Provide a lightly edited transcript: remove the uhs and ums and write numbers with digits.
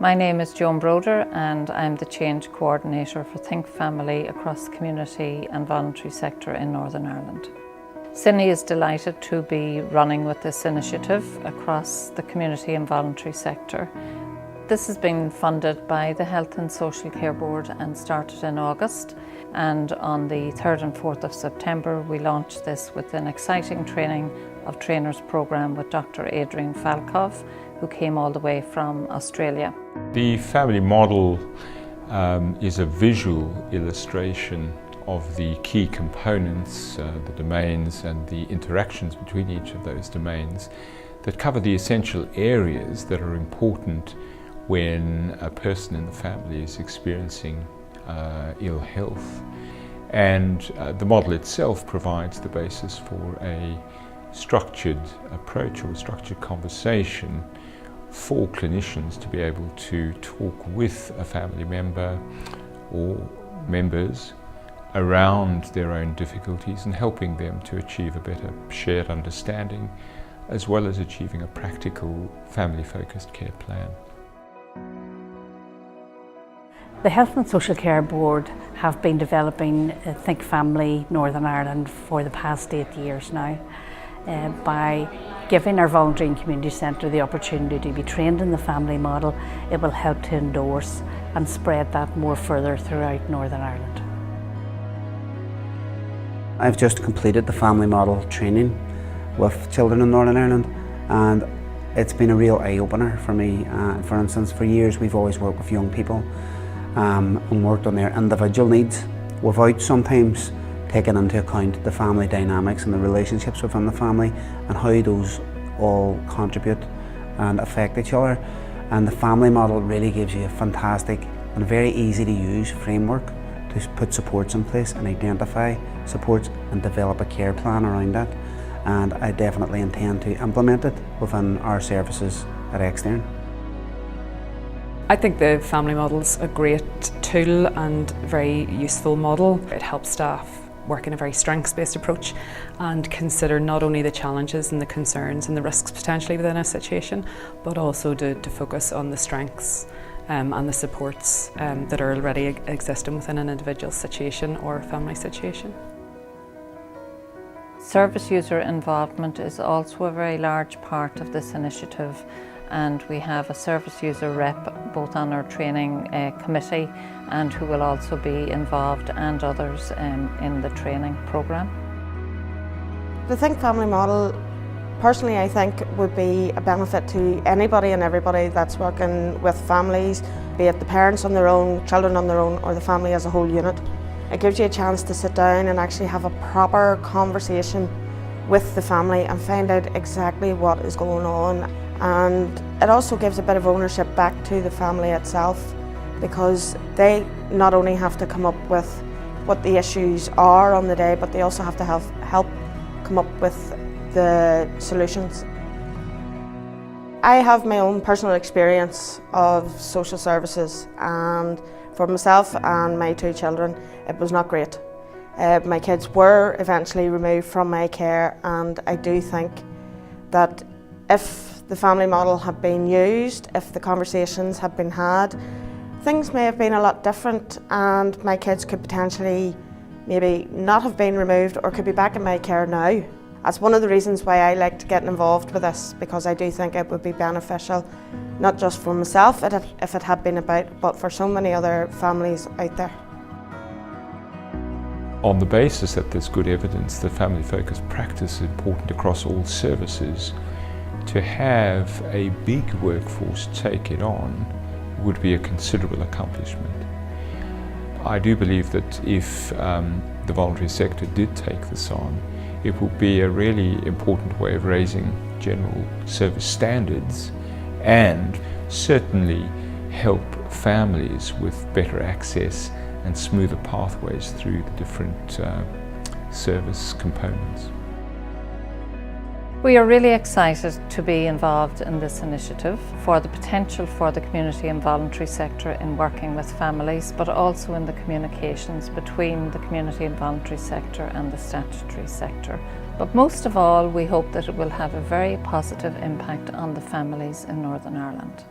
My name is Joan Broder and I'm the Change Coordinator for Think Family across the community and voluntary sector in Northern Ireland. CiNI is delighted to be running with this initiative across the community and voluntary sector. This has been funded by the Health and Social Care Board and started in August, and on the 3rd and 4th of September we launched this with an exciting training of trainers programme with Dr. Adrian Falkov, who came all the way from Australia. The family model is a visual illustration of the key components, the domains and the interactions between each of those domains that cover the essential areas that are important when a person in the family is experiencing ill health. And the model itself provides the basis for a structured approach or a structured conversation for clinicians to be able to talk with a family member or members around their own difficulties and helping them to achieve a better shared understanding, as well as achieving a practical family-focused care plan. The Health and Social Care Board have been developing Think Family Northern Ireland for the past 8 years now. By giving our voluntary and community centre the opportunity to be trained in the family model, it will help to endorse and spread that more further throughout Northern Ireland. I've just completed the family model training with children in Northern Ireland, and it's been a real eye-opener for me. For instance, for years we've always worked with young people and worked on their individual needs without sometimes taking into account the family dynamics and the relationships within the family and how those all contribute and affect each other. And the family model really gives you a fantastic and very easy to use framework to put supports in place and identify supports and develop a care plan around that. And I definitely intend to implement it within our services at Extern. I think the family model's a great tool and very useful model. It helps staff work in a very strengths-based approach and consider not only the challenges and the concerns and the risks potentially within a situation, but also to focus on the strengths and the supports that are already existing within an individual situation or family situation. Service user involvement is also a very large part of this initiative, and we have a service user rep both on our training committee and who will also be involved, and others in the training programme. The Think Family model, personally I think, would be a benefit to anybody and everybody that's working with families, be it the parents on their own, children on their own, or the family as a whole unit. It gives you a chance to sit down and actually have a proper conversation with the family and find out exactly what is going on. And it also gives a bit of ownership back to the family itself, because they not only have to come up with what the issues are on the day, but they also have to help come up with the solutions. I have my own personal experience of social services, and for myself and my 2 children, it was not great. My kids were eventually removed from my care, and I do think that if the family model had been used, if the conversations had been had, things may have been a lot different, and my kids could potentially maybe not have been removed or could be back in my care now. That's one of the reasons why I liked getting involved with this, because I do think it would be beneficial, not just for myself if it had been about, but for so many other families out there. On the basis that there's good evidence that family-focused practice is important across all services, to have a big workforce take it on would be a considerable accomplishment. I do believe that if the voluntary sector did take this on, it will be a really important way of raising general service standards and certainly help families with better access and smoother pathways through the different service components. We are really excited to be involved in this initiative for the potential for the community and voluntary sector in working with families, but also in the communications between the community and voluntary sector and the statutory sector. But most of all, we hope that it will have a very positive impact on the families in Northern Ireland.